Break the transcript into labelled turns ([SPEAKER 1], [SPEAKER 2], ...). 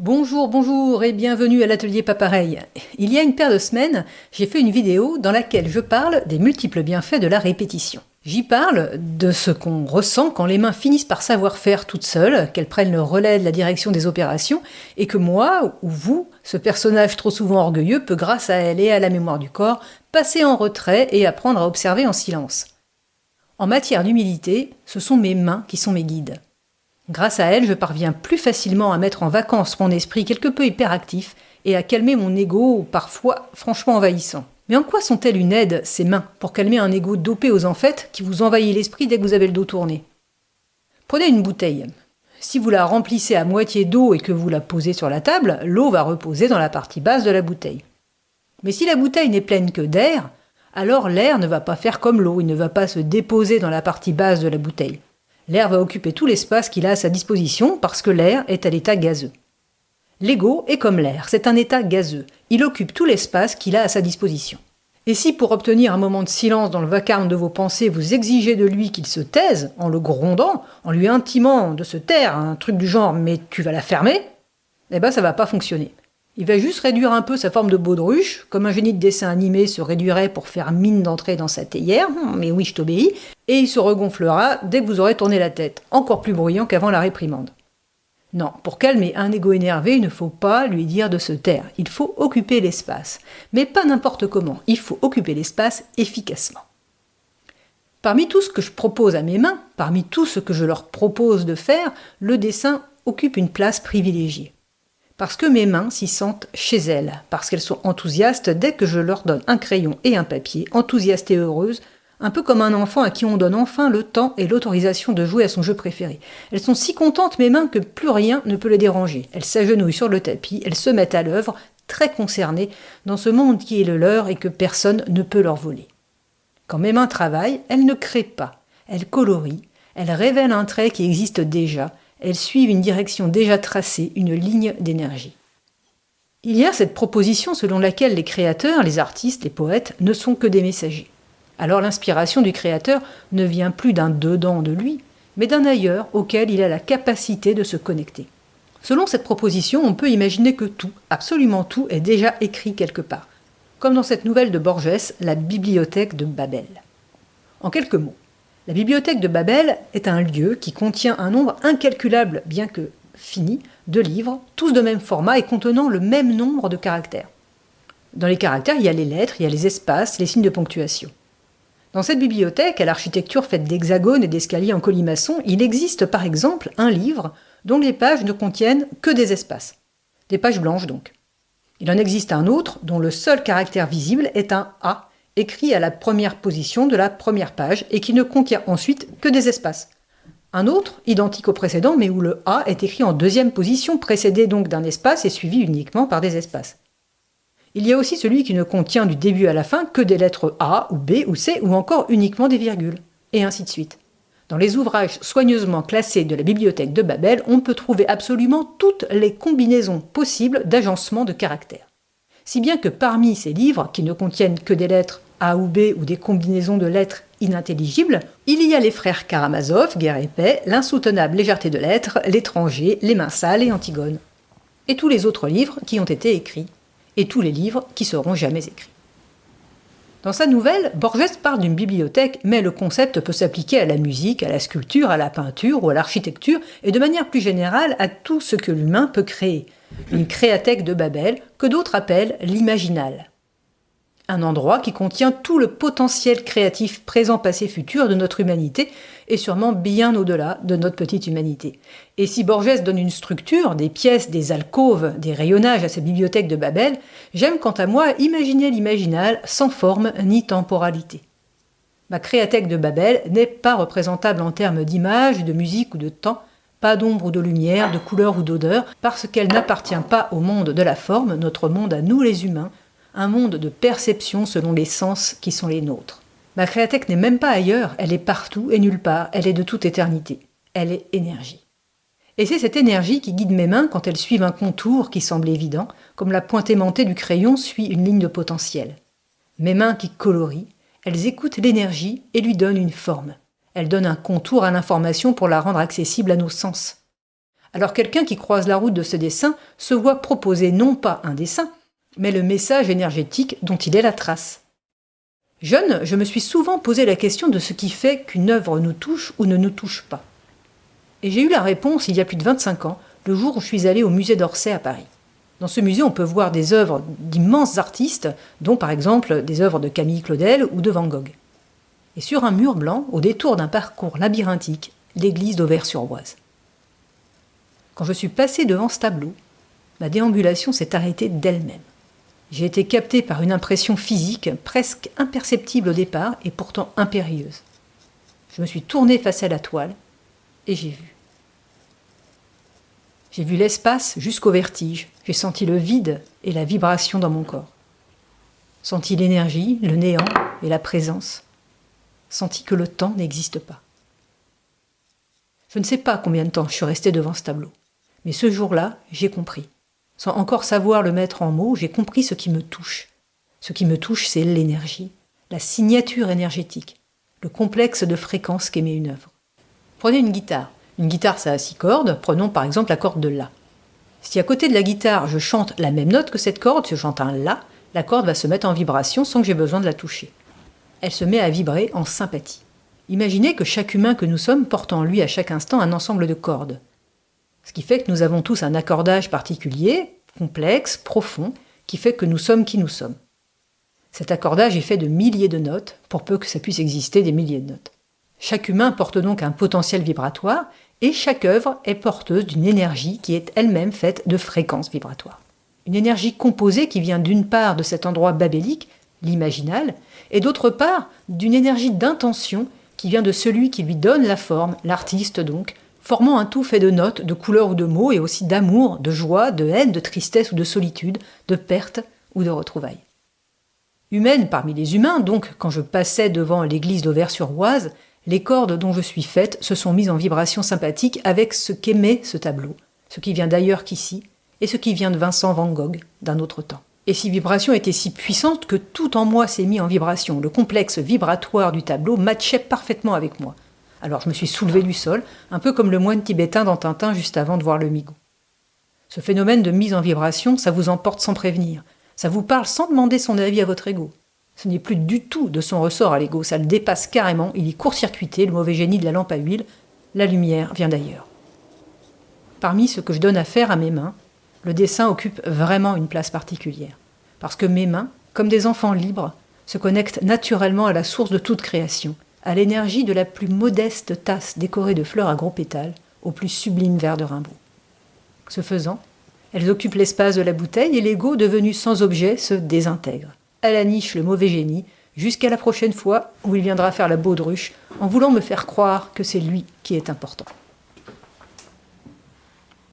[SPEAKER 1] Bonjour, bonjour et bienvenue à l'atelier Pas Pareil. Il y a une paire de semaines, j'ai fait une vidéo dans laquelle je parle des multiples bienfaits de la répétition. J'y parle de ce qu'on ressent quand les mains finissent par savoir faire toutes seules, qu'elles prennent le relais de la direction des opérations, et que moi, ou vous, ce personnage trop souvent orgueilleux, peut grâce à elle et à la mémoire du corps, passer en retrait et apprendre à observer en silence. En matière d'humilité, ce sont mes mains qui sont mes guides. Grâce à elle, je parviens plus facilement à mettre en vacances mon esprit quelque peu hyperactif et à calmer mon ego, parfois franchement envahissant. Mais en quoi sont-elles une aide, ces mains, pour calmer un ego dopé aux enfêtes qui vous envahit l'esprit dès que vous avez le dos tourné? Prenez une bouteille. Si vous la remplissez à moitié d'eau et que vous la posez sur la table, l'eau va reposer dans la partie basse de la bouteille. Mais si la bouteille n'est pleine que d'air, alors l'air ne va pas faire comme l'eau, il ne va pas se déposer dans la partie basse de la bouteille. L'air va occuper tout l'espace qu'il a à sa disposition parce que l'air est à l'état gazeux. L'ego est comme l'air, c'est un état gazeux. Il occupe tout l'espace qu'il a à sa disposition. Et si pour obtenir un moment de silence dans le vacarme de vos pensées, vous exigez de lui qu'il se taise, en le grondant, en lui intimant de se taire, un truc du genre « mais tu vas la fermer », eh ben ça va pas fonctionner. Il va juste réduire un peu sa forme de baudruche, comme un génie de dessin animé se réduirait pour faire mine d'entrer dans sa théière, mais oui, je t'obéis, et il se regonflera dès que vous aurez tourné la tête, encore plus bruyant qu'avant la réprimande. Non, pour calmer un ego énervé, il ne faut pas lui dire de se taire, il faut occuper l'espace. Mais pas n'importe comment, il faut occuper l'espace efficacement. Parmi tout ce que je propose à mes mains, parmi tout ce que je leur propose de faire, le dessin occupe une place privilégiée. Parce que mes mains s'y sentent chez elles, parce qu'elles sont enthousiastes dès que je leur donne un crayon et un papier, enthousiastes et heureuses, un peu comme un enfant à qui on donne enfin le temps et l'autorisation de jouer à son jeu préféré. Elles sont si contentes, mes mains, que plus rien ne peut les déranger. Elles s'agenouillent sur le tapis, elles se mettent à l'œuvre, très concernées, dans ce monde qui est le leur et que personne ne peut leur voler. Quand mes mains travaillent, elles ne créent pas, elles colorient, elles révèlent un trait qui existe déjà, elles suivent une direction déjà tracée, une ligne d'énergie. Il y a cette proposition selon laquelle les créateurs, les artistes, les poètes ne sont que des messagers. Alors l'inspiration du créateur ne vient plus d'un dedans de lui, mais d'un ailleurs auquel il a la capacité de se connecter. Selon cette proposition, on peut imaginer que tout, absolument tout, est déjà écrit quelque part, comme dans cette nouvelle de Borges, la bibliothèque de Babel. En quelques mots, la bibliothèque de Babel est un lieu qui contient un nombre incalculable, bien que fini, de livres, tous de même format et contenant le même nombre de caractères. Dans les caractères, il y a les lettres, il y a les espaces, les signes de ponctuation. Dans cette bibliothèque, à l'architecture faite d'hexagones et d'escaliers en colimaçon, il existe par exemple un livre dont les pages ne contiennent que des espaces. Des pages blanches donc. Il en existe un autre dont le seul caractère visible est un A, écrit à la première position de la première page et qui ne contient ensuite que des espaces. Un autre, identique au précédent, mais où le A est écrit en deuxième position, précédé donc d'un espace et suivi uniquement par des espaces. Il y a aussi celui qui ne contient du début à la fin que des lettres A ou B ou C ou encore uniquement des virgules, et ainsi de suite. Dans les ouvrages soigneusement classés de la bibliothèque de Babel, on peut trouver absolument toutes les combinaisons possibles d'agencement de caractères. Si bien que parmi ces livres, qui ne contiennent que des lettres A ou B ou des combinaisons de lettres inintelligibles, il y a les frères Karamazov, Guerre et Paix, L'insoutenable légèreté de l'être, L'étranger, Les mains sales et Antigone. Et tous les autres livres qui ont été écrits. Et tous les livres qui seront jamais écrits. Dans sa nouvelle, Borges parle d'une bibliothèque, mais le concept peut s'appliquer à la musique, à la sculpture, à la peinture ou à l'architecture, et de manière plus générale à tout ce que l'humain peut créer. Une créathèque de Babel, que d'autres appellent l'imaginal. Un endroit qui contient tout le potentiel créatif présent, passé, futur de notre humanité, et sûrement bien au-delà de notre petite humanité. Et si Borges donne une structure, des pièces, des alcôves, des rayonnages à cette bibliothèque de Babel, j'aime quant à moi imaginer l'imaginal sans forme ni temporalité. Ma créathèque de Babel n'est pas représentable en termes d'image, de musique ou de temps, pas d'ombre ou de lumière, de couleur ou d'odeur, parce qu'elle n'appartient pas au monde de la forme, notre monde à nous les humains, un monde de perception selon les sens qui sont les nôtres. Ma créathèque n'est même pas ailleurs, elle est partout et nulle part, elle est de toute éternité. Elle est énergie. Et c'est cette énergie qui guide mes mains quand elles suivent un contour qui semble évident, comme la pointe aimantée du crayon suit une ligne de potentiel. Mes mains qui colorient, elles écoutent l'énergie et lui donnent une forme. Elles donnent un contour à l'information pour la rendre accessible à nos sens. Alors quelqu'un qui croise la route de ce dessin se voit proposer non pas un dessin, mais le message énergétique dont il est la trace. Jeune, je me suis souvent posé la question de ce qui fait qu'une œuvre nous touche ou ne nous touche pas. Et j'ai eu la réponse il y a plus de 25 ans, le jour où je suis allée au musée d'Orsay à Paris. Dans ce musée, on peut voir des œuvres d'immenses artistes, dont par exemple des œuvres de Camille Claudel ou de Van Gogh. Et sur un mur blanc, au détour d'un parcours labyrinthique, l'église d'Auvers-sur-Oise. Quand je suis passée devant ce tableau, ma déambulation s'est arrêtée d'elle-même. J'ai été captée par une impression physique presque imperceptible au départ et pourtant impérieuse. Je me suis tournée face à la toile et j'ai vu. J'ai vu l'espace jusqu'au vertige, j'ai senti le vide et la vibration dans mon corps. Senti l'énergie, le néant et la présence. Senti que le temps n'existe pas. Je ne sais pas combien de temps je suis restée devant ce tableau, mais ce jour-là, j'ai compris. Sans encore savoir le mettre en mots, j'ai compris ce qui me touche. Ce qui me touche, c'est l'énergie, la signature énergétique, le complexe de fréquences qu'émet une œuvre. Prenez une guitare. Une guitare, ça a 6 cordes. Prenons par exemple la corde de La. Si à côté de la guitare, je chante la même note que cette corde, si je chante un La corde va se mettre en vibration sans que j'ai besoin de la toucher. Elle se met à vibrer en sympathie. Imaginez que chaque humain que nous sommes porte en lui à chaque instant un ensemble de cordes. Ce qui fait que nous avons tous un accordage particulier, complexe, profond, qui fait que nous sommes qui nous sommes. Cet accordage est fait de milliers de notes, pour peu que ça puisse exister des milliers de notes. Chaque humain porte donc un potentiel vibratoire, et chaque œuvre est porteuse d'une énergie qui est elle-même faite de fréquences vibratoires. Une énergie composée qui vient d'une part de cet endroit babélique, l'imaginal, et d'autre part d'une énergie d'intention qui vient de celui qui lui donne la forme, l'artiste donc, formant un tout fait de notes, de couleurs ou de mots, et aussi d'amour, de joie, de haine, de tristesse ou de solitude, de perte ou de retrouvailles. Humaine parmi les humains, donc, quand je passais devant l'église d'Auvers-sur-Oise, les cordes dont je suis faite se sont mises en vibration sympathique avec ce qu'émet ce tableau, ce qui vient d'ailleurs qu'ici, et ce qui vient de Vincent Van Gogh, d'un autre temps. Et ces vibrations étaient si puissantes que tout en moi s'est mis en vibration. Le complexe vibratoire du tableau matchait parfaitement avec moi. Alors je me suis soulevée du sol, un peu comme le moine tibétain dans Tintin juste avant de voir le Migo. Ce phénomène de mise en vibration, ça vous emporte sans prévenir. Ça vous parle sans demander son avis à votre ego. Ce n'est plus du tout de son ressort à l'ego, ça le dépasse carrément, il est court-circuité, le mauvais génie de la lampe à huile, la lumière vient d'ailleurs. Parmi ce que je donne à faire à mes mains, le dessin occupe vraiment une place particulière. Parce que mes mains, comme des enfants libres, se connectent naturellement à la source de toute création, à l'énergie de la plus modeste tasse décorée de fleurs à gros pétales, au plus sublime verre de Rimbaud. Ce faisant, elles occupent l'espace de la bouteille et l'ego, devenu sans objet, se désintègre. À la niche le mauvais génie, jusqu'à la prochaine fois où il viendra faire la baudruche en voulant me faire croire que c'est lui qui est important.